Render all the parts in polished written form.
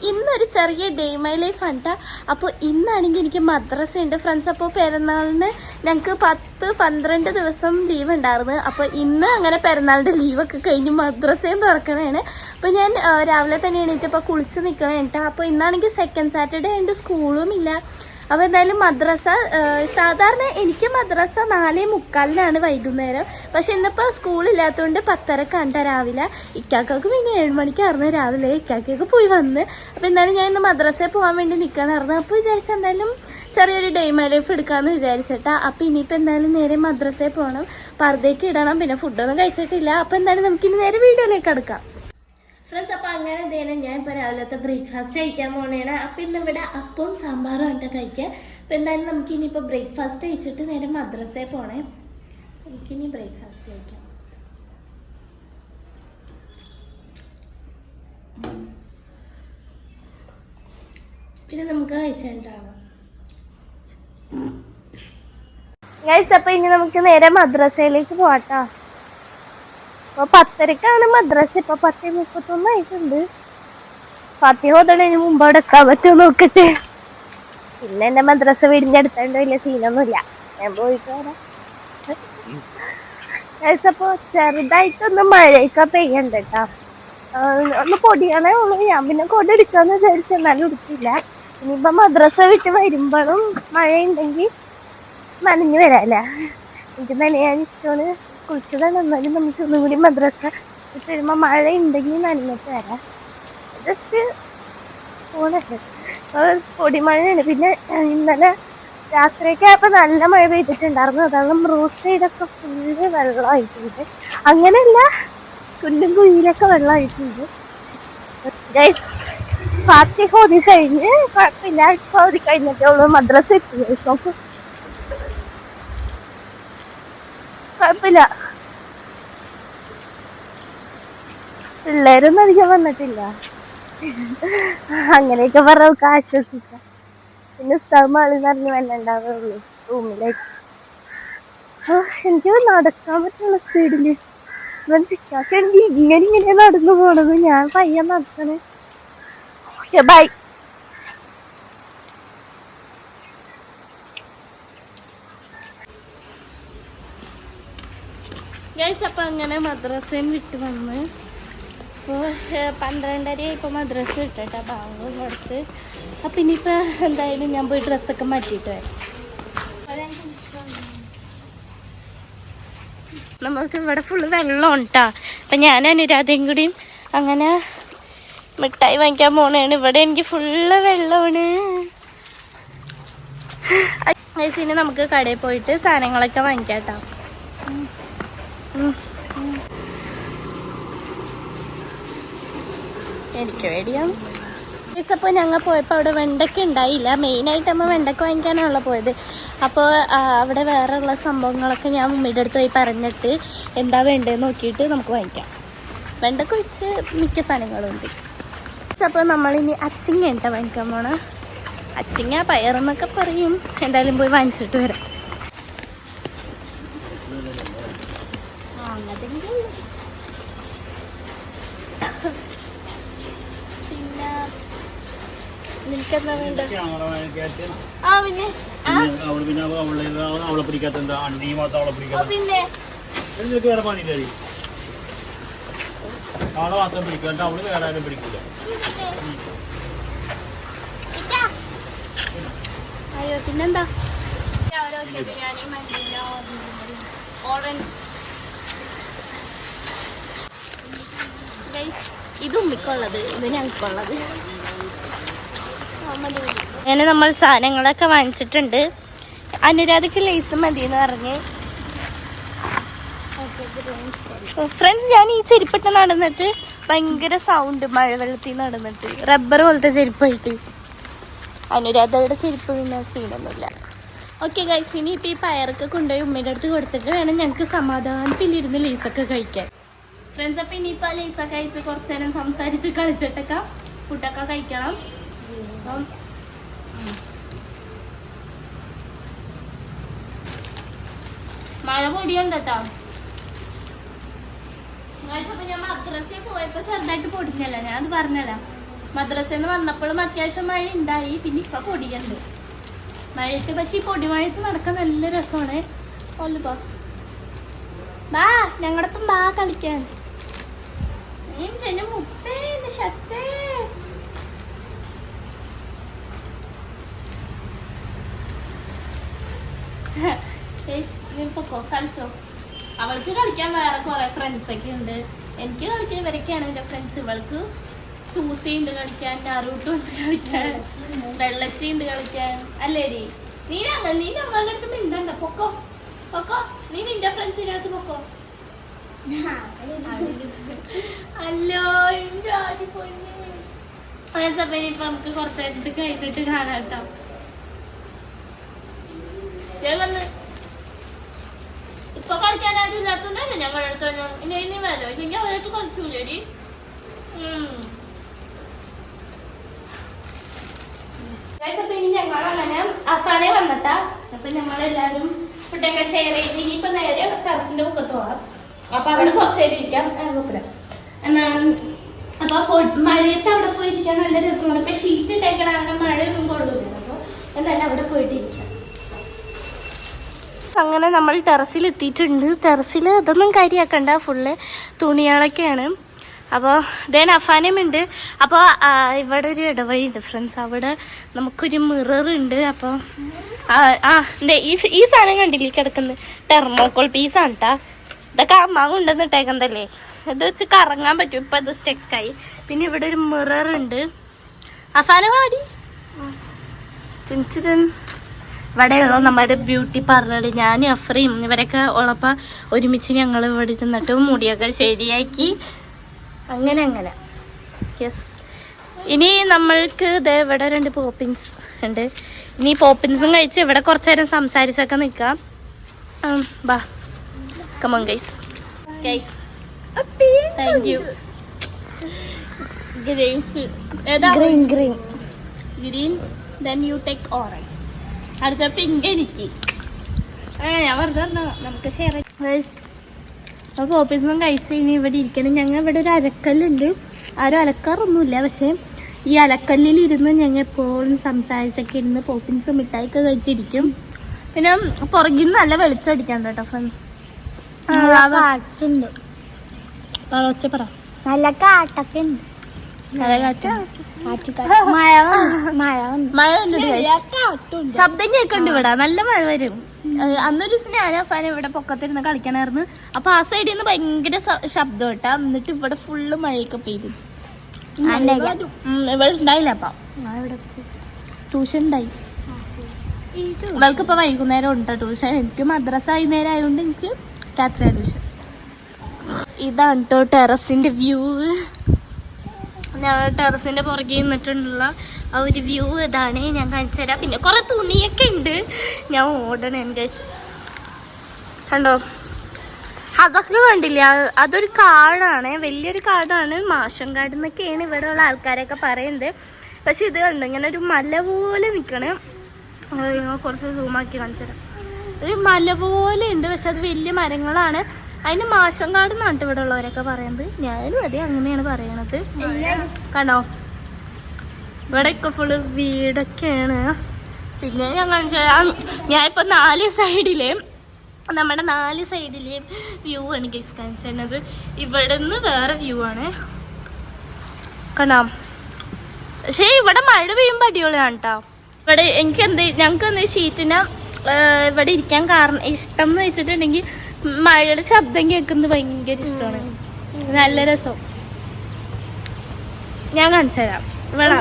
ഇന്നൊരു ചെറിയ day my life ആണ്. അപ്പോൾ ഇന്നാണെങ്കിൽ എനിക്ക് മദ്രസ ഉണ്ട് ഫ്രണ്ട്സ്. അപ്പോൾ പെരുന്നാളിന് ഞങ്ങൾക്ക് 10-12 ദിവസം ലീവ് ഉണ്ടായിരുന്നു. അപ്പോൾ ഇന്ന് അങ്ങനെ പെരുന്നാളിൻ്റെ ലീവൊക്കെ കഴിഞ്ഞ് മദ്രസയും തുറക്കണേണ്. അപ്പോൾ ഞാൻ രാവിലെ തന്നെ എണീറ്റപ്പോൾ കുളിച്ച് നിൽക്കണേട്ടാ. അപ്പോൾ ഇന്നാണെങ്കിൽ സെക്കൻഡ് സാറ്റർഡേ ഉണ്ട്, സ്കൂളും ഇല്ല. അപ്പോൾ എന്തായാലും മദ്രസ സാധാരണ എനിക്ക് മദ്രസ 4:45 വൈകുന്നേരം. പക്ഷെ ഇന്നിപ്പോൾ സ്കൂളില്ലാത്തതുകൊണ്ട് 10:30 രാവിലെ. ഇക്കാക്കൾക്ക് പിന്നെ 7 മണിക്കായിരുന്നു രാവിലെ. ഇക്കാക്കൊക്കെ പോയി വന്ന്. അപ്പോൾ എന്തായാലും ഞാൻ ഇന്ന് മദ്രസയിൽ പോകാൻ വേണ്ടി നിൽക്കണമായിരുന്നു. അപ്പോൾ വിചാരിച്ച എന്തായാലും ചെറിയൊരു ഡേ മൈ ലൈഫ് എടുക്കാമെന്ന് വിചാരിച്ചിട്ടാ. അപ്പോൾ ഇനിയിപ്പോൾ എന്തായാലും നേരെ മദ്രസയിൽ പോകണം, പർദ്ദയ്ക്ക് ഇടണം, പിന്നെ ഫുഡൊന്നും കഴിച്ചിട്ടില്ല. അപ്പോൾ എന്തായാലും നമുക്കിനി നേരെ വീഡിയോയിലേക്ക് എടുക്കാം ഫ്രണ്ട്സ്. അപ്പോൾ അങ്ങനെ എന്തെങ്കിലും ഞാൻ ഇപ്പോൾ രാവിലത്തെ ബ്രേക്ക്ഫാസ്റ്റ് കഴിക്കാൻ പോകണേണ്. അപ്പോൾ ഇന്നിവിടെ അപ്പവും സാമ്പാറും ആയിട്ട് കഴിക്കുക. അപ്പോൾ എന്തായാലും നമുക്കിനിയിപ്പോൾ ബ്രേക്ക്ഫാസ്റ്റ് കഴിച്ചിട്ട് നേരെ മദ്രസയിൽ പോകണേ. എനിക്കിനി ബ്രേക്ക്ഫാസ്റ്റ് കഴിക്കാം. പിന്നെ നമുക്ക് കഴിച്ചിട്ടാണ് ഗൈസ്. അപ്പോൾ ഇനി നമുക്ക് നേരെ മദ്രസയിലേക്ക് പോകട്ടോ. അപ്പോൾ 10:30 മദ്രസ. ഇപ്പോൾ 10:31 ആയിട്ടുണ്ട്. ഫാത്തിഹ ഓതണതിന് മുമ്പ് അവിടെ എത്താൻ പറ്റുമോ നോക്കട്ടെ. പിന്നെ എൻ്റെ മദ്രസ വീടിൻ്റെ അടുത്തായിട്ട് വലിയ സീനൊന്നുമില്ല, ഞാൻ പോയിട്ട് വരാം. അപ്പോൾ ചെറുതായിട്ടൊന്ന് മഴയൊക്കെ പെയ്യണ്ട കേട്ടോ. ഒന്ന് പൊടിയാണേ ഉള്ളൂ. ഞാൻ പിന്നെ കൊട എടുക്കാമെന്ന് വിചാരിച്ചു, എന്നാലും എടുക്കില്ല. ഇനിയിപ്പോൾ മദ്രസ വിട്ട് വരുമ്പോഴും മഴയുണ്ടെങ്കിൽ നനഞ്ഞു വരാമല്ല. എനിക്ക് നനയാൻ ഇഷ്ടമാണ്. കുളിച്ചതാണ്. എന്നാലും നമുക്ക് ഒന്നും കൂടി മദ്രസ വിട്ട് വരുമ്പോൾ മഴ ഉണ്ടെങ്കിൽ നനഞ്ഞിട്ട് വരാം. ജസ്റ്റ് പോണല്ലേ. പൊടിമഴയാണ്. പിന്നെ ഇന്നലെ രാത്രിയൊക്കെ ആയപ്പോൾ നല്ല മഴ പെയ്തിട്ടുണ്ടായിരുന്നു. അതാണ് റോഡ് സൈഡൊക്കെ ഫുള്ള് വെള്ളമായിട്ടുണ്ട്. അങ്ങനെയല്ല, കുല്ലും കുഴിയിലൊക്കെ വെള്ളമായിട്ടുണ്ട്. ഗൈസ് ഫാത്തിഹ ഓതി കഴിഞ്ഞ് കുഴപ്പമില്ല. ഇപ്പോൾ ഓതി കഴിഞ്ഞിട്ടേ ഉള്ളൂ മദ്രസ എത്തി. ഗൈസ് നോക്ക്, കുഴപ്പമില്ല. പിള്ളേരൊന്നും അധികം വന്നിട്ടില്ല. അങ്ങനെയൊക്കെ പറഞ്ഞ നമുക്ക് ആശ്വസിക്കാം. പിന്നെ ഉസ്താദ്മാര് നിറഞ്ഞ് വല്ല ഉണ്ടാവുള്ളൂ റൂമിലേക്ക്. എനിക്ക് നടക്കാൻ പറ്റുള്ള സ്പീഡില് ചിക്കാണെങ്കിൽ ഇങ്ങനെ നടന്നു പോണത്. ഞാൻ പയ്യൻ നടക്കണേ. ബൈ. ഗൈസ് അപ്പോൾ അങ്ങനെ മദ്രസയും വിട്ട് വന്ന്. അപ്പോൾ 12:30 ഇപ്പോൾ മദ്രസ വിട്ടിട്ടാ ബാങ്ക് കൊടുത്ത്. അപ്പം ഇനിയിപ്പോൾ എന്തായാലും ഞാൻ പോയി ഡ്രസ്സൊക്കെ മാറ്റിയിട്ട് വരാം. നമുക്ക് ഇവിടെ ഫുള്ള് വെള്ളം ഉണ്ടാ. അപ്പം ഞാൻ അനുരാധയും കൂടിയും അങ്ങനെ മിഠായി വാങ്ങിക്കാൻ പോണേണ്. ഇവിടെ എനിക്ക് ഫുള്ള് വെള്ളമാണ്. ഇനി നമുക്ക് കടയിൽ പോയിട്ട് സാധനങ്ങളൊക്കെ വാങ്ങിക്കാം കേട്ടോ. എനിക്ക് വേടിയാണ്. അപ്പോൾ ഞങ്ങൾ പോയപ്പോൾ അവിടെ വെണ്ടയ്ക്ക ഉണ്ടായില്ല. മെയിനായിട്ട് നമ്മൾ വെണ്ടയ്ക്ക വാങ്ങിക്കാനാണല്ലോ പോയത്. അപ്പോൾ അവിടെ വേറെ ഉള്ള സംഭവങ്ങളൊക്കെ ഞാൻ മമ്മിയുടെ അടുത്ത് പോയി പറഞ്ഞിട്ട് എന്താ വേണ്ടതെന്ന് നോക്കിയിട്ട് നമുക്ക് വാങ്ങിക്കാം. വെണ്ടയ്ക്ക ഒഴിച്ച് മിക്ക സാധനങ്ങളുണ്ട്. അപ്പോൾ നമ്മളിനി അച്ചിങ്ങ ഉണ്ടോ വാങ്ങിക്കാൻ പോണേ. അച്ചിങ്ങ പയറെന്നൊക്കെ പറയും. എന്തായാലും പോയി വാങ്ങിച്ചിട്ട് വരാം. നിനക്കെന്താ വേണ്ട? പിന്നെ അയ്യോ പിന്നെന്താ ബിരിയാണി മല്ലിയില ഓറഞ്ച്. ഇത് ഉമ്മിക്കുള്ളത്, ഇത് ഞങ്ങൾക്കുള്ളത്. അങ്ങനെ നമ്മൾ സാധനങ്ങളൊക്കെ വാങ്ങിച്ചിട്ടുണ്ട്. അനുരാധയ്ക്ക് ലേസ് മതി എന്ന് പറഞ്ഞ്. ഫ്രണ്ട്സ് ഞാൻ ഈ ചെരുപ്പിട്ട് നടന്നിട്ട് ഭയങ്കര സൗണ്ട്, മഴവെള്ളത്തിൽ നടന്നിട്ട് റബ്ബർ പോലത്തെ ചെരുപ്പായിട്ട്. അനുരാധയുടെ ചെരുപ്പ് പിന്നെ സീനൊന്നുമില്ല. ഓക്കെ ഗൈസ്, ഇനിയിപ്പോൾ ഈ പയറൊക്കെ കൊണ്ടുപോയി ഉമ്മയുടെ അടുത്ത് കൊടുത്തിട്ട് വേണം ഞങ്ങൾക്ക് സമാധാനത്തിലിരുന്ന് ലേസൊക്കെ കഴിക്കാൻ. ഫ്രണ്ട്സ് അപ്പോൾ ഇനിയിപ്പോൾ ആ ലേസൊക്കെ കഴിച്ച് കുറച്ച് നേരം സംസാരിച്ച് കളിച്ചിട്ടൊക്കെ ഫുഡൊക്കെ കഴിക്കണം. അപ്പം മഴ പൊടിയുണ്ട് കേട്ടോ. ഞാൻ മദ്രസയിൽ പോയപ്പോൾ ചെറുതായിട്ട് പൊടിഞ്ഞല്ല, ഞാനത് പറഞ്ഞല്ല. മദ്രസയിൽ നിന്ന് വന്നപ്പോഴും അത്യാവശ്യം മഴ ഉണ്ടായി. പിന്നെ ഇപ്പൊ പൊടിയുണ്ട് മഴയത്ത്. പക്ഷെ ഈ പൊടി മഴയത്ത് നടക്കാൻ നല്ല രസമാണ്. ഒല്ലുപോ ബാ ഞങ്ങളുടെ ഒപ്പം ബാ കളിക്കാൻ. മുത്തേ ഷട്ടേ പൊക്കോ കളിച്ചോ. അവൾക്ക് കളിക്കാൻ വേറെ കുറെ ഫ്രണ്ട്സ് ഒക്കെ ഉണ്ട്. എനിക്ക് കളിക്കാൻ ഇവരൊക്കെയാണ് എൻ്റെ ഫ്രണ്ട്സ്. ഇവൾക്ക് സൂസി ഉണ്ട് കളിക്കാൻ, നറൂട്ടോ ഉണ്ട് കളിക്കാൻ, വെള്ളച്ചി ഉണ്ട് കളിക്കാൻ. അല്ലേടി നീ നമ്മളുടെ അടുത്ത് മിണ്ടണ്ട. പൊക്കോ പൊക്കോ, നീ നിന്റെ ഫ്രണ്ട്സിന്റെ അടുത്ത് പൊക്കോ. അല്ലോ അതേസമയം ഇപ്പൊ നമുക്ക് കുറച്ചായിട്ട് കഴിഞ്ഞിട്ട് കാണാം കേട്ടോ. വന്ന് ഇപ്പൊ കളിക്കാൻ ആരും ഇല്ലാത്തോണ്ടല്ലേ ഞങ്ങളുടെ അടുത്ത് ഇനി വരോ. ഇല്ലെങ്കിൽ അവരായിട്ട് കളിച്ചൂലേടി. അപ്പൊ ഇനി ഞങ്ങളങ്ങനെ അവസാനം വന്നിട്ടാ. അപ്പൊ ഞങ്ങളെല്ലാരും ഫുഡൊക്കെ ഷെയർ ചെയ്ത് ഇനിയിപ്പൊ നേരെ ടെറസിന്റെ മുഖത്ത് പോകാം. അപ്പൊ അവിടെ കുറച്ചേരം ഇരിക്കാം എന്നാണ്. അപ്പൊ മഴയത്ത് അവിടെ പോയിരിക്കാൻ നല്ല രസമാണ്. ഇപ്പൊ ഷീറ്റ് ഇട്ടേക്കണ മഴയൊന്നും കൊള്ളൂല. അപ്പൊ എന്തായാലും അവിടെ പോയിട്ടിരിക്കാം. അങ്ങനെ നമ്മൾ ടെറസിൽ എത്തിയിട്ടുണ്ട്. ടെറസിൽ ഇതൊന്നും കാര്യമാക്കണ്ട, ഫുള്ള് തുണികളൊക്കെയാണ്. അപ്പോൾ ഇതേ അഫാനയുമുണ്ട്. അപ്പോൾ ഇവിടെ ഒരു ഇടവഴി ഉണ്ട് ഫ്രണ്ട്സ്. അവിടെ നമുക്കൊരു മിറർ ഉണ്ട്. അപ്പോൾ ഈ സാധനം കണ്ടില്ലേ കിടക്കുന്നത്, ടെർമോക്കോൾ പീസാണ് കേട്ടോ. ഇതൊക്കെ അമ്മ കൊണ്ടുവന്നിട്ടേക്കുന്നതല്ലേ. ഇത് വെച്ച് കറങ്ങാൻ പറ്റും. ഇപ്പം ഇത് സ്റ്റെക്കായി. പിന്നെ ഇവിടെ ഒരു മിറർ ഉണ്ട്. അഫാന പാടി ഇവിടെയുള്ള നമ്മുടെ ബ്യൂട്ടി പാർലർ. ഞാനും അഫ്രയും ഇവരൊക്കെ ഉള്ളപ്പോൾ ഒരുമിച്ച് ഞങ്ങൾ ഇവിടെ ഇരുന്നിട്ട് മുടിയൊക്കെ ശരിയാക്കി അങ്ങനെ. യെസ്, ഇനി നമ്മൾക്ക് ഇതേ ഇവിടെ 2 പോപ്പിൻസ് ഉണ്ട്. ഇനി പോപ്പിൻസും കഴിച്ച് ഇവിടെ കുറച്ച് നേരം സംസാരിച്ചൊക്കെ നിൽക്കാം. ബാ come on guys. Thank you. Green then you take orange. അടുത്ത പിങ്ക് എനിക്ക്. ഞാൻ വെറുതെ നമുക്ക് ഷെയർ. അപ്പോൾ പോപ്പീസൊന്നും കഴിച്ച് ഇനി ഇവിടെ ഇരിക്കണം. ഞങ്ങൾ ഇവിടെ ഒരു അലക്കല്ലുണ്ട്. ആരും അലക്കാറൊന്നുമില്ല. പക്ഷേ ഈ അലക്കല്ലിലിരുന്ന് ഞങ്ങൾ എപ്പോഴും സംസാരിച്ചൊക്കെ ഇരുന്ന് പോപ്പിൻസ് മിഠായിയൊക്കെ കഴിച്ചിരിക്കും. പിന്നെ പുറകിൽ നിന്ന് നല്ല വെളിച്ചം അടിക്കാണ്ട് കേട്ടോ ഫ്രണ്ട്സ്. കാറ്റുണ്ട്. ഒച്ച പറ. നല്ല കാറ്റൊക്കെ ഉണ്ട്. മഴ ശബ്ദം കേൾക്കണ്ട് ഇവിടെ. നല്ല മഴ വരും. അന്നൊരു ദിവസം ഞാൻ അഫാൻ ഇവിടെ പൊക്കത്തിരുന്ന് കളിക്കണായിരുന്നു. അപ്പൊ ആ സൈഡിൽ നിന്ന് ഭയങ്കര ശബ്ദം കേട്ടാ. എന്നിട്ട് ഇവിടെ ഫുള്ള് മഴയൊക്കെ പെയ്തു. ഇവിടെ ഉണ്ടായില്ല. അപ്പൊ ട്യൂഷൻ ഉണ്ടായി. ഇവൾക്കിപ്പോ വൈകുന്നേരം ഉണ്ട് ട്യൂഷൻ. എനിക്ക് മദ്രസ വൈകുന്നേരം ആയതുകൊണ്ട് എനിക്ക് രാത്രിയാണ് ട്യൂഷൻ. ഇതാണ് കേട്ടോ ടെറസിന്റെ വ്യൂ. ഞാൻ ടെറസിന്റെ പുറകെ നിന്നിട്ടുള്ള ആ ഒരു വ്യൂ ഇതാണ്. ഞാൻ കാണിച്ചു തരാം. പിന്നെ കുറെ തുണിയൊക്കെ ഉണ്ട്. ഞാൻ ഓടണേ ഗൈസ്. കണ്ടോ, അതൊക്കെ കണ്ടില്ല. അതൊരു കാടാണ്, വലിയൊരു കാടാണ്. മാഷം കാട് എന്നൊക്കെയാണ് ഇവിടെ ഉള്ള ആൾക്കാരൊക്കെ പറയുന്നത്. പക്ഷെ ഇത് കണ്ടോ, ഇങ്ങനെ ഒരു മല പോലെ നിൽക്കണേ. കുറച്ച് സൂമാക്കി കാണിച്ചു തരാം. ഒരു മല പോലെ ഉണ്ട്. പക്ഷെ അത് വലിയ മരങ്ങളാണ്. അതിന് മാഷങ്കാട് എന്നാണ് ഇവിടെ ഉള്ളവരൊക്കെ പറയുന്നത്. ഞാനും അതെ അങ്ങനെയാണ് പറയണത്. കണ്ടോ, ഇവിടെയൊക്കെ ഫുള്ള് വീടൊക്കെയാണ്. പിന്നെ ഞാനിപ്പോൾ 4 സൈഡിലെയും നമ്മുടെ 4 സൈഡിലെയും വ്യൂ ആണ് ഗൈസ് കാണിച്ചത്. ഇവിടെ നിന്ന് വേറെ വ്യൂ ആണ്. കണ്ടോ, പക്ഷേ ഇവിടെ മഴ പെയ്യുമ്പോൾ അടിപൊളിയാണ് കേട്ടോ. ഇവിടെ ഞങ്ങൾക്ക് എന്ത് ഷീറ്റിനെ ഇവിടെ ഇരിക്കാൻ കാരണം ഇഷ്ടം എന്ന് വെച്ചിട്ടുണ്ടെങ്കിൽ മഴയുടെ ശബ്ദം കേൾക്കുന്നത് ഭയങ്കര ഇഷ്ടമാണ്. നല്ല രസം. ഞാൻ കാണിച്ചു തരാം. ഇവിടെ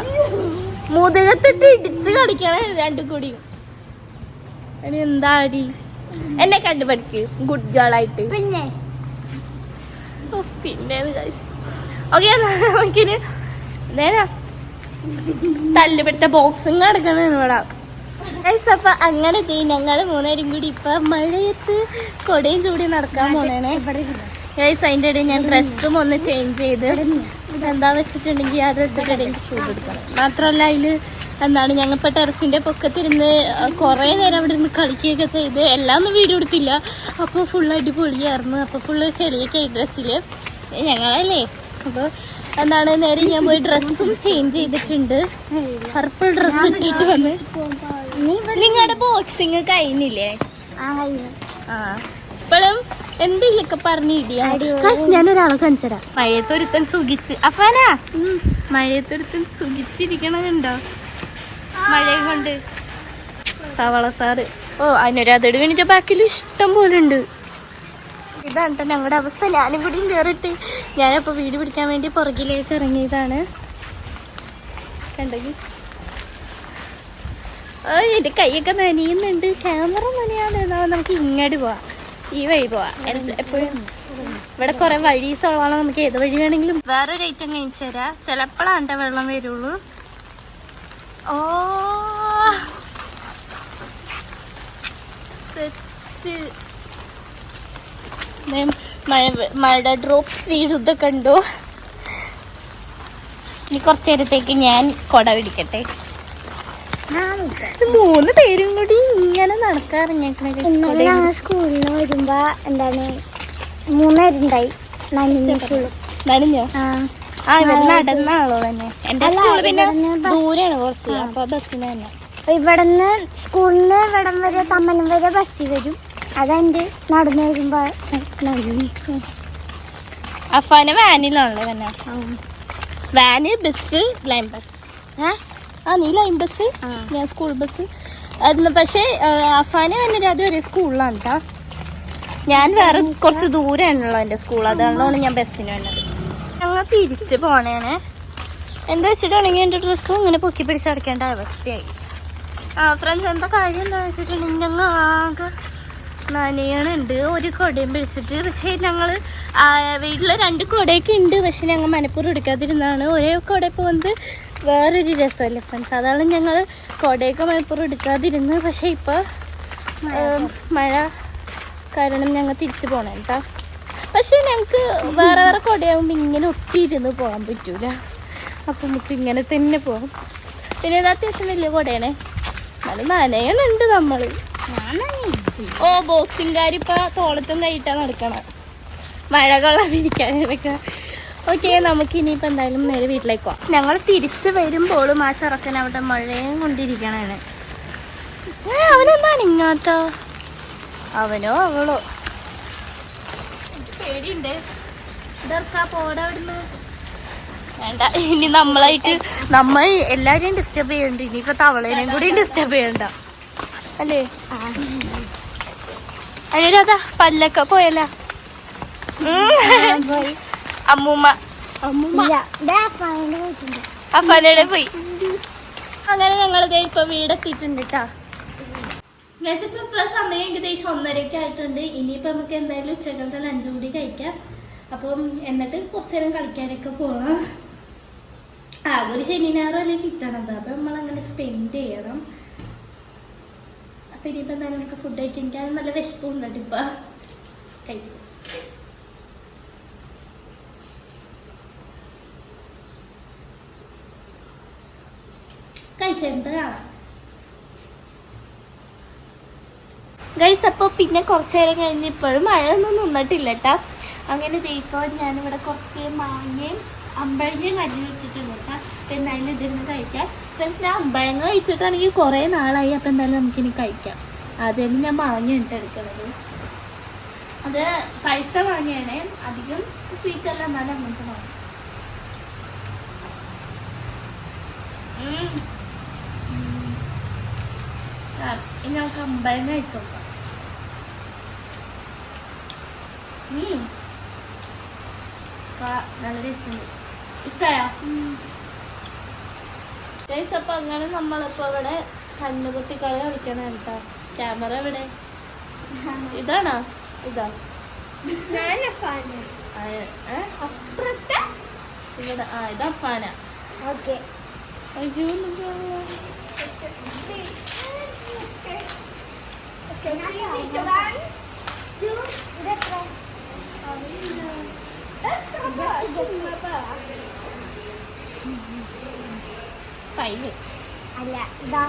മുതുകത്തിട്ട് ഇടിച്ച് കളിക്കണ 2 കൂടിയും. ഇനി എന്താ അടി എന്നെ കണ്ടുപഠിക്ക് ഗുഡ് ഗേൾ ആയിട്ട്. പിന്നെ ഓക്കെ, നമുക്കിന് തല്ലുപിടുത്ത ബോക്സിങ് നടക്കണ ഇവിടെ. അപ്പൊ അങ്ങനെ ഞങ്ങൾ 3 പേരും കൂടി ഇപ്പൊ മഴയത്ത് കൊടയും ചൂടി നടക്കാൻ പോണേ. ഗൈസ് അതിൻ്റെ ഇടയിൽ ഞാൻ ഡ്രസ്സും ഒന്ന് ചേഞ്ച് ചെയ്ത് എന്താന്ന് വെച്ചിട്ടുണ്ടെങ്കിൽ ആ ഡ്രസ്സിൻ്റെ ഇടയിൽ ചൂടെടുക്കണം. മാത്രമല്ല അതിൽ ഞങ്ങളിപ്പോൾ ടെറസിൻ്റെ പൊക്കത്തിരുന്ന് കുറേ നേരം അവിടെ ഇരുന്ന് കളിക്കുകയൊക്കെ ചെയ്ത് എല്ലാം ഒന്നും വീഡിയോ എടുത്തില്ല. അപ്പോൾ ഫുൾ അടിപൊളിയായിരുന്നു. അപ്പോൾ ഫുള്ള് ചെളിയൊക്കെ ആയി ഡ്രസ്സിൽ ഞങ്ങളല്ലേ. അപ്പോൾ എന്താണ് നേരെ ഞാൻ പോയി ഡ്രസ്സും ചേഞ്ച് ചെയ്തിട്ടുണ്ട്. പർപ്പിൾ ഡ്രസ്സ് ഇട്ടിട്ട് വന്ന്. നിങ്ങളുടെ ബോക്സിങ് കഴിഞ്ഞില്ലേ? ഇപ്പോഴും എന്തെങ്കിലൊക്കെ പറഞ്ഞിടിയാ. ഞാൻ ഒരാളെ കാണിച്ചരാം. മഴയത്തൊരുത്തൻ സുഖിച്ച് അഫാനാ മഴയത്തൊരുത്തൻ സുഖിച്ചിരിക്കണുണ്ടോ മഴയും കൊണ്ട്. സവള സാറ് അനുരാധയുടെ വേണ്ടിട്ട് ബാക്കിൽ ഇഷ്ടം പോലെ ഉണ്ട്. ഇതാണ് കേട്ടോ ഞങ്ങളുടെ അവസ്ഥ. ഞാനും കൂടിയും കയറിയിട്ട് ഞാനപ്പോൾ വീട് പിടിക്കാൻ വേണ്ടി പുറകിലേക്ക് ഇറങ്ങിയതാണ്. കണ്ടെങ്കിൽ എൻ്റെ കൈയൊക്കെ നനയുന്നുണ്ട്. ക്യാമറ നനയാണ്. നമുക്ക് ഇങ്ങോട്ട് പോവാം, ഈ വഴി പോവാം. എപ്പോഴും ഇവിടെ കുറെ വഴീസുള്ളതാണ്. നമുക്ക് ഏത് വഴി വേണമെങ്കിലും. വേറൊരു ഐറ്റം കഴിച്ചു തരാം. ചിലപ്പോഴാണ് വെള്ളം വരുള്ളൂ. ഓ സെറ്റ്. മഴയുടെ ഡ്രോപ്സ് വീഴുന്നത് കണ്ടു. ഇനി കുറച്ചു നേരത്തേക്ക് ഞാൻ കുട പിടിക്കട്ടെ. 3 പേരും കൂടി ഇങ്ങനെ നടക്കാറിഞ്ഞേക്കണേ. സ്കൂളിൽ വരുമ്പോ എന്താണ് 3 പേരുണ്ടായി നനഞ്ഞോ? ഇവര് നടന്നാണല്ലോ തന്നെ. എന്റെ സ്കൂള് പിന്നെ ദൂരെയാണ് കുറച്ച്. അപ്പൊ ബസ്സിന് തന്നെ ഇവിടുന്ന് സ്കൂളിന് ഇവിടം വരെ തമ്മനം വരെ ബസ്സിൽ വരും. അതെന്റെ നടന്നു വരുമ്പോ അഫാന് വാനിലാണല്ലോ തന്നെ. Van bus line bus. നീ ലൈൻ ബസ്, ഞാൻ സ്കൂൾ ബസ്. പക്ഷേ അഫാന് വന്നിട്ട് അത് ഒരു സ്കൂളിലാണ് കേട്ടോ. ഞാൻ വേറെ കുറച്ച് ദൂരെയാണല്ലോ എൻ്റെ സ്കൂൾ. അതാണല്ലോ ഞാൻ ബസ്സിന് വന്നത്. ഞങ്ങൾ തിരിച്ച് പോണേനെ. എന്താ വെച്ചിട്ടുണ്ടെങ്കിൽ എൻ്റെ ഡ്രസ്സും ഇങ്ങനെ പൊക്കി പിടിച്ചടക്കേണ്ട അവസ്ഥയായി. ഫ്രണ്ട്സ് എന്താ കാര്യം എന്താ വെച്ചിട്ടുണ്ടെങ്കിൽ ഞങ്ങൾ ആകെ നനയണുണ്ട്. ഒരു കുടയും പിടിച്ചിട്ട്. പക്ഷേ ഞങ്ങൾ വീട്ടിൽ 2 കുടയൊക്കെ ഉണ്ട്. പക്ഷെ ഞങ്ങൾ മനപ്പൂർവ്വം എടുക്കാതിരുന്നതാണ്. ഒരേ കുട പോകുന്നത് വേറൊരു രസമല്ലേ ഫ്രണ്ട്സ്. അതാണ് ഞങ്ങൾ കുടയൊക്കെ മനപ്പൂർവ്വം എടുക്കാതിരുന്നത്. പക്ഷെ ഇപ്പോൾ മഴ കാരണം ഞങ്ങൾ തിരിച്ചു പോകണം കേട്ടോ. പക്ഷെ ഞങ്ങൾക്ക് വേറെ വേറെ കുടയാകുമ്പോൾ ഇങ്ങനെ ഒട്ടിയിരുന്ന് പോകാൻ പറ്റൂല. അപ്പം നമുക്ക് ഇങ്ങനെ തന്നെ പോകാം. പിന്നെ ഇത് അത്യാവശ്യം വലിയ കുടയാണേ. അത് നനയണുണ്ട് നമ്മൾ. ബോക്സിംഗുകാരിപ്പോ തോളത്തും കൈയിട്ടാ നടക്കണം മഴ കൊള്ളാതിരിക്കാനൊക്കെ. ഓക്കെ, നമുക്ക് ഇനിയിപ്പോൾ എന്തായാലും നേരെ വീട്ടിലേക്ക് പോവാം. ഞങ്ങൾ തിരിച്ച് വരുമ്പോഴും ആ ചെറുക്കൻ അവിടെ മഴയും കൊണ്ടിരിക്കണേ. അവനെന്താണ് ഇങ്ങാത്ത? അവനോ അവളോ പേടിയുണ്ട്. ഇതെർക്കാ പോടാ അവിടുന്ന്. വേണ്ട, ഇനി നമ്മളായിട്ട് നമ്മൾ എല്ലാവരെയും ഡിസ്റ്റർബ് ചെയ്യണ്ട. ഇനിയിപ്പോൾ തവളേനെയും കൂടി ഡിസ്റ്റർബ് ചെയ്യണ്ട അല്ലേ? അനുരാധ പല്ലൊക്കെ പോയല്ല. അമ്മൂമ്മ അഫാനയുടെ പോയി. അങ്ങനെ ഞങ്ങളിതേ ഇപ്പൊ വീടെത്തിയിട്ടുണ്ട് കേട്ടോ. ഇപ്പൊ സമയം ഏകദേശം 1:30 ആയിട്ടുണ്ട്. ഇനിയിപ്പോ നമുക്ക് എന്തായാലും ഉച്ചക്കലത്തെ ലഞ്ചും കൂടി കഴിക്കാം. അപ്പം എന്നിട്ട് കുറച്ചു നേരം കളിക്കാനൊക്കെ പോകണം. ആകെ ഒരു ശനി ഞായറും അല്ലേ കിട്ടണത്. അപ്പൊ നമ്മളങ്ങനെ സ്പെൻഡ് ചെയ്യണം. അപ്പൊ ഇനിയിപ്പോ എന്തായാലും നമുക്ക് ഫുഡ് കഴിക്കാൻ. എനിക്ക് നല്ല വിശപ്പുണ്ട് ഇപ്പൊ. കഴിക്കും. കഴിച്ചിട്ട് കാണാം ഗൈസ്. അപ്പോൾ പിന്നെ കുറച്ചു നേരം കഴിഞ്ഞ് ഇപ്പോഴും മഴയൊന്നും നിന്നിട്ടില്ല കേട്ടോ. അങ്ങനെ ഇപ്പോൾ ഞാനിവിടെ കുറച്ച് മാങ്ങയും അമ്പഴങ്ങയും കല്ലിൽ വെച്ചിട്ടുണ്ട് കേട്ടോ. അപ്പോൾ എന്തായാലും ഇതിരുന്ന് കഴിക്കാം. ഫ്രണ്ട്സ്, ഞാൻ അമ്പഴങ്ങ കഴിച്ചിട്ടാണെങ്കിൽ കുറേ നാളായി. അപ്പോൾ എന്തായാലും നമുക്കിനി കഴിക്കാം. ആദ്യം ഞാൻ മാങ്ങ ഇട്ട് എടുക്കുന്നത്. അത് പഴുത്ത മാങ്ങയാണ്. അധികം സ്വീറ്റ് അല്ല, എന്നാലും അങ്ങനത്തെ മാങ്ങ. ഇനി നമുക്ക് അമ്പഴങ്ങ കഴിച്ചു നോക്കാം. നല്ല ടേസ്റ്റ് ഉണ്ട്. ഇഷ്ടമായോ? ടേസ്റ്റ്. അപ്പം അങ്ങനെ നമ്മളിപ്പോൾ ഇവിടെ കണ്ണുകുത്തി കളി കളിക്കണം കേട്ടോ. ക്യാമറ ഇവിടെ ഇതാണോ? ഇതാ ഇവിടെ. ഇത് അഫാന. ഓക്കെ. അല്ല ഇതാ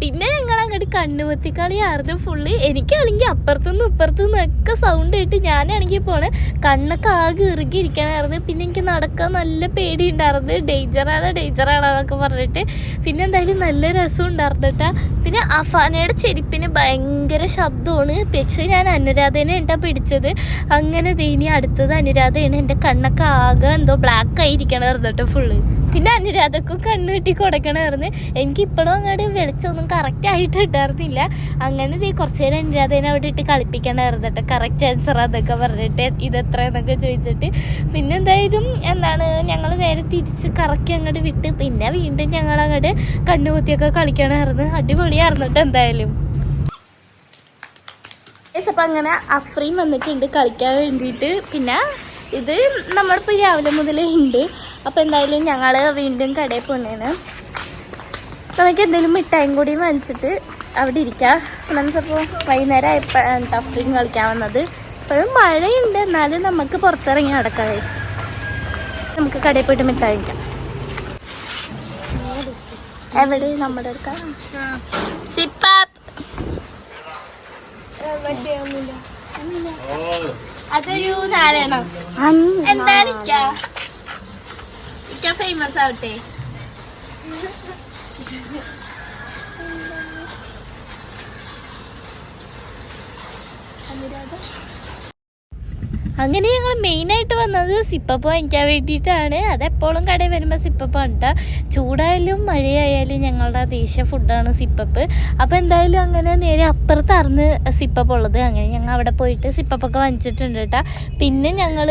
പിന്നെ ഞങ്ങൾ അങ്ങോട്ട് കണ്ണുപൊത്തിക്കളിയായിരുന്നു ഫുള്ള്. എനിക്കാണെങ്കിൽ അപ്പുറത്തുനിന്നും ഇപ്പുറത്തുനിന്നും ഒക്കെ സൗണ്ട് കേട്ട് ഞാനാണെങ്കിൽ പോണേ കണ്ണൊക്കെ ആകെ ഇറുകിയിരിക്കാനായിരുന്നു. പിന്നെ എനിക്ക് നടക്കാൻ നല്ല പേടി ഉണ്ടായിരുന്നു, ഡേഞ്ചറാണെന്നൊക്കെ പറഞ്ഞിട്ട്. പിന്നെ എന്തായാലും നല്ല രസം ഉണ്ടായിരുന്നു കേട്ടോ. പിന്നെ അഫാനയുടെ ചെരുപ്പിന് ഭയങ്കര ശബ്ദമാണ്. പക്ഷേ ഞാൻ അനുരാധേനെ ഉണ്ടാ പിടിച്ചത്. അങ്ങനെ ഇനി അടുത്തത് അനുരാധയാണ്. എൻ്റെ കണ്ണൊക്കെ ആകെ എന്തോ ബ്ലാക്ക് ആയിരിക്കണമായിരുന്നു കേട്ടോ ഫുള്ള്. പിന്നെ അനുരാധക്കും കണ്ണ് കെട്ടി കൊടുക്കണമായിരുന്നു. എനിക്കിപ്പോഴും അങ്ങോട്ട് വെളിച്ചമൊന്നും കറക്റ്റ് ആയിട്ട് ഇട്ടായിരുന്നില്ല. അങ്ങനെ കുറച്ച് നേരം അനുരാധേനെ അവിടെ ഇട്ട് കളിപ്പിക്കണമായിരുന്നു കേട്ടോ, കറക്റ്റ് ആൻസർ അതൊക്കെ പറഞ്ഞിട്ട് ഇതെത്ര എന്നൊക്കെ ചോദിച്ചിട്ട്. പിന്നെ എന്തായാലും ഞങ്ങൾ നേരെ തിരിച്ച് കറക്കി അങ്ങോട്ട് വിട്ട് പിന്നെ വീണ്ടും ഞങ്ങൾ അങ്ങോട്ട് കണ്ണുകുത്തിയൊക്കെ കളിക്കണമായിരുന്നു. അടിപൊളിയായിരുന്നു കേട്ടോ എന്തായാലും. അപ്പം അങ്ങനെ അഫ്രീം വന്നിട്ടുണ്ട് കളിക്കാൻ വേണ്ടിയിട്ട്. പിന്നെ ഇത് നമ്മളിപ്പോൾ രാവിലെ മുതലേ ഉണ്ട്. അപ്പോൾ എന്തായാലും ഞങ്ങൾ വീണ്ടും കടയിൽ പോണേന്. നമുക്ക് എന്തെങ്കിലും മിഠായും കൂടി വാങ്ങിച്ചിട്ട് അവിടെ ഇരിക്കാം. ഫ്രണ്ട്സപ്പോൾ വൈകുന്നേരം ആയപ്പോഴാണ് അഫ്രീം കളിക്കാൻ വന്നത്. ഇപ്പോഴും മഴയുണ്ട്, എന്നാലും നമുക്ക് പുറത്തിറങ്ങി നടക്കാം. നമുക്ക് കടയിൽ പോയിട്ട് മിഠായി കഴിക്കാം. എവിടെ നമ്മുടെ അടുക്കാം സിപ്പാപ്പ് അതൊരു നാലെണ്ണം. എന്താണ് ഇക്ക ഫേമസ് ആവട്ടെ. അങ്ങനെ ഞങ്ങൾ മെയിനായിട്ട് വന്നത് സിപ്പപ്പ് വാങ്ങിക്കാൻ വേണ്ടിയിട്ടാണ്. അതെപ്പോഴും കടയിൽ വരുമ്പോൾ സിപ്പപ്പ് ഉണ്ട്. ചൂടായാലും മഴയായാലും ഞങ്ങളുടെ ദേശീയ ഫുഡാണ് സിപ്പപ്പ്. അപ്പോൾ എന്തായാലും അങ്ങനെ നേരെ അപ്പുറത്തായിരുന്നു സിപ്പപ്പ് ഉള്ളത്. അങ്ങനെ ഞങ്ങൾ അവിടെ പോയിട്ട് സിപ്പപ്പൊക്കെ വാങ്ങിച്ചിട്ടുണ്ട് കേട്ടോ. പിന്നെ ഞങ്ങൾ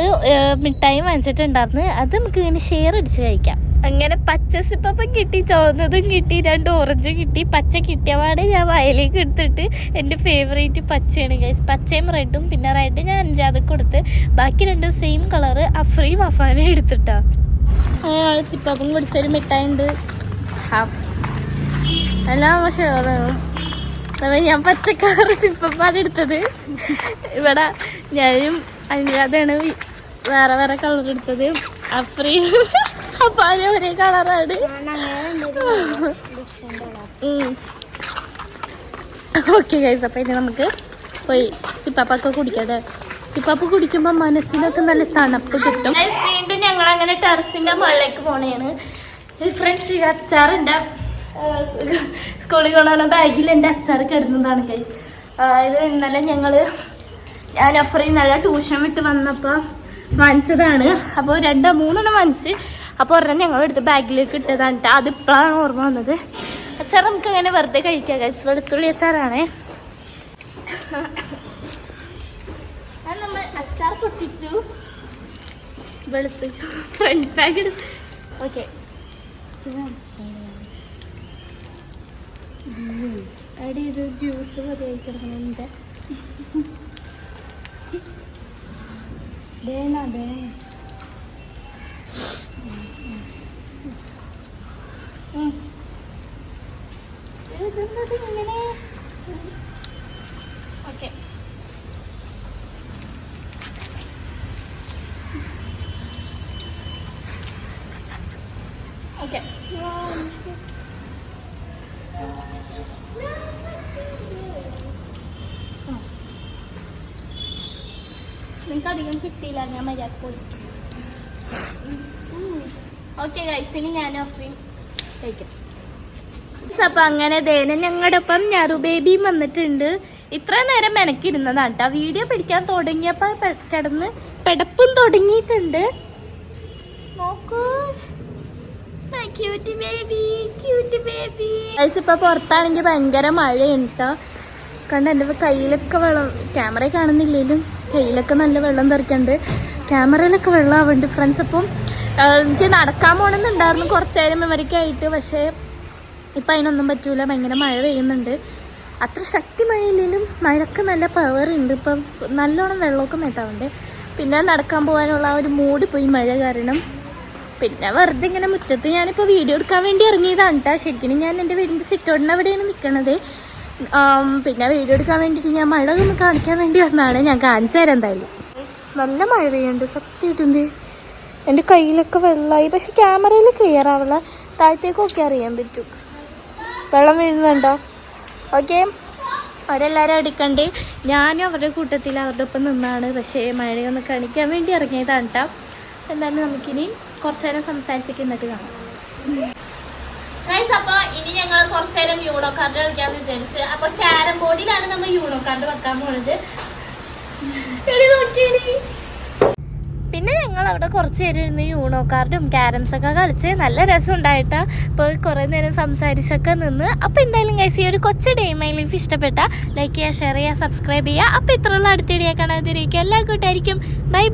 മിഠായി വാങ്ങിച്ചിട്ടുണ്ടായിരുന്നു. അത് നമുക്ക് ഇങ്ങനെ ഷെയർ അടിച്ച് കഴിക്കാം. അങ്ങനെ പച്ച സിപ്പപ്പം കിട്ടി, ചുവന്നതും കിട്ടി, 2 ഓറഞ്ചും കിട്ടി. പച്ച കിട്ടിയപാടെ ഞാൻ വയലേക്ക് എടുത്തിട്ട് എൻ്റെ ഫേവറേറ്റ് പച്ചയാണ് ഗൈസ്. പച്ചയും റെഡും. പിന്നെ റെഡ് ഞാൻ അനുരാധക്ക് കൊടുത്ത്, ബാക്കി 2 സെയിം കളറ് അഫ്രീം അഫാനെ എടുത്തിട്ടാ. അങ്ങനെ സിപ്പപ്പം കുടിച്ചൊരു മിഠായി ഉണ്ട്, ഹാഫ് എല്ലാം ഷെയറാണ്. അപ്പം ഞാൻ പച്ച കളർ സിപ്പപ്പാണ് എടുത്തത്. ഇവിടെ ഞാനും അനുരാധയാണ് വേറെ വേറെ കളർ എടുത്തത്. അഫ്രീം അപ്പൊ ഒരേ കളറാണ്. ഓക്കെ ഗൈസ്, അപ്പം ഇനി നമുക്ക് പോയി സിപ്പാപ്പൊക്കെ കുടിക്കട്ടെ. സിപ്പാപ്പ് കുടിക്കുമ്പോൾ മനസ്സിനൊക്കെ നല്ല തണുപ്പ് കിട്ടും. വീണ്ടും ഞങ്ങൾ അങ്ങനെ ടെറസിന്റെ മുകളിലേക്ക് പോണേണ്. ഫ്രണ്ട്സ്, അച്ചാറുണ്ട്. സ്കൂളിൽ കൊണ്ടുപോകുന്ന ബാഗിൽ എൻ്റെ അച്ചാർ കിടന്നതാണ് ഗൈസ്. ഇത് ഇന്നലെ ഞാൻ അഫ്രീം നല്ല ട്യൂഷൻ വിട്ട് വന്നപ്പോൾ വാങ്ങിച്ചതാണ്. അപ്പോൾ 2-3 വാങ്ങിച്ച്. അപ്പോൾ ഒരെണ്ണം ഞങ്ങളെടുത്ത് ബാഗിലേക്ക് ഇട്ടതാണ് കേട്ടോ. അതിപ്പോഴാണ് ഓർമ്മ വന്നത്. അച്ചാർ നമുക്ക് അങ്ങനെ വെറുതെ കഴിക്കാം ഗൈസ്. വെളുത്തുള്ളി അച്ചാറാണേ. അത് നമ്മൾ അച്ചാർ പൊട്ടിച്ചു, വെളുത്തുള്ളി ഫ്രണ്ട് ബാഗ് എടുത്തു. ഓക്കെ, അവിടെ ഇത് ജ്യൂസ് മതിയായി കിടക്കണ. ഇങ്ങനെ ഓക്കെ. ഓക്കെ, നിങ്ങൾക്ക് അധികം കിട്ടിയില്ല, ഞാൻ മര്യാദ പോയി. ഓക്കെ ഗൈസ്, ഇനി ഞാൻ അഫ്രീം കഴിക്കാം. അപ്പം അങ്ങനെ ദേന ഞങ്ങളുടെ ഒപ്പം ഞാറു ബേബിയും വന്നിട്ടുണ്ട്. ഇത്ര നേരം മെനക്കിരുന്നതാണ് കേട്ടോ. വീഡിയോ പിടിക്കാൻ തുടങ്ങിയപ്പോൾ കിടന്ന് പെടപ്പും തുടങ്ങിയിട്ടുണ്ട്. നോക്കൂ, cute baby, cute baby. Guys, ഇപ്പം പുറത്താണെങ്കിൽ ഭയങ്കര മഴയുണ്ട് കേട്ടോ. കണ്ട എൻ്റെ കയ്യിലൊക്കെ വെള്ളം, ക്യാമറ കാണുന്നില്ലെങ്കിലും കയ്യിലൊക്കെ നല്ല വെള്ളം തെറിക്കുന്നുണ്ട്. ക്യാമറയിലൊക്കെ വെള്ളം ആവുന്നുണ്ട് ഫ്രണ്ട്സ്. അപ്പം എനിക്ക് നടക്കാൻ പോകണമെന്നുണ്ടായിരുന്നു കുറച്ച് നേരം ഇവരൊക്കെയായിട്ട്. പക്ഷേ ഇപ്പം അതിനൊന്നും പറ്റൂല, ഭയങ്കര മഴ പെയ്യുന്നുണ്ട്. അത്ര ശക്തി മഴയില്ലെങ്കിലും മഴയ്ക്ക് നല്ല പവർ ഉണ്ട്. ഇപ്പം നല്ലോണം വെള്ളമൊക്കെ മെത്താവുണ്ട്. പിന്നെ നടക്കാൻ പോകാനുള്ള ആ ഒരു മൂഡ് പോയി മഴ കാരണം. പിന്നെ വെറുതെ ഇങ്ങനെ മുറ്റത്ത് ഞാനിപ്പോൾ വീഡിയോ എടുക്കാൻ വേണ്ടി ഇറങ്ങിയതാണ് കേട്ടോ. ശരിക്കും ഞാൻ എൻ്റെ വീടിൻ്റെ സിറ്റൗട്ടിന് അവിടെയാണ് നിൽക്കണത്. പിന്നെ വീഡിയോ എടുക്കാൻ വേണ്ടിയിട്ട് ഞാൻ മഴ ഒന്ന് കാണിക്കാൻ വേണ്ടി വന്നതാണ്. ഞാൻ കാണിച്ചു തരാം എന്തായാലും. നല്ല മഴ പെയ്യുന്നുണ്ട് സത്യമായിട്ടുണ്ട്. എൻ്റെ കയ്യിലൊക്കെ വെള്ളമായി. പക്ഷെ ക്യാമറയിൽ ക്ലിയർ ആവില്ല, താഴത്തേക്കൊക്കെ അറിയാൻ പറ്റും. വെള്ളം വീഴുന്നുണ്ടോ? ഓക്കെ. അവരെല്ലാവരും എടുക്കണ്ട്. ഞാനും അവരുടെ കൂട്ടത്തിൽ അവരുടെ ഒപ്പം നിന്നാണ്. പക്ഷേ മഴയൊന്ന് കാണിക്കാൻ വേണ്ടി ഇറങ്ങിയതാണ് കേട്ടോ. എന്തായാലും നമുക്കിനി കുറച്ച് നേരം സംസാരിച്ചൊക്കെ എന്നിട്ട് കാണാം. അപ്പോൾ ഇനി ഞങ്ങൾ കുറച്ച് നേരം യൂണോ കാർഡ് കളിക്കാമെന്ന് വിചാരിച്ച്. അപ്പോൾ ക്യാരം ബോർഡിലാണ് നമ്മൾ യൂണോ കാർഡ് വെക്കാൻ പോണത്. പിന്നെ ഞങ്ങൾ അവിടെ കുറച്ച് നേരം ഇരുന്ന് യൂണോ കാർഡും ക്യാരംസൊക്കെ കളിച്ച് നല്ല രസം ഉണ്ടായിട്ടാ. ഇപ്പോൾ കുറേ നേരം സംസാരിച്ചൊക്കെ നിന്ന്. അപ്പോൾ എന്തായാലും ഗൈസ് ഈ ഒരു കൊച്ചു ഡേ മൈ ലൈഫ് ഇഷ്ടപ്പെട്ട ലൈക്ക് ചെയ്യുക, ഷെയർ ചെയ്യുക, സബ്സ്ക്രൈബ് ചെയ്യുക. അപ്പോൾ ഇത്രയുള്ള അടുത്ത വീഡിയോ കാണാതിരിക്കുക. എല്ലാ കൂട്ടായിരിക്കും. Bye bye.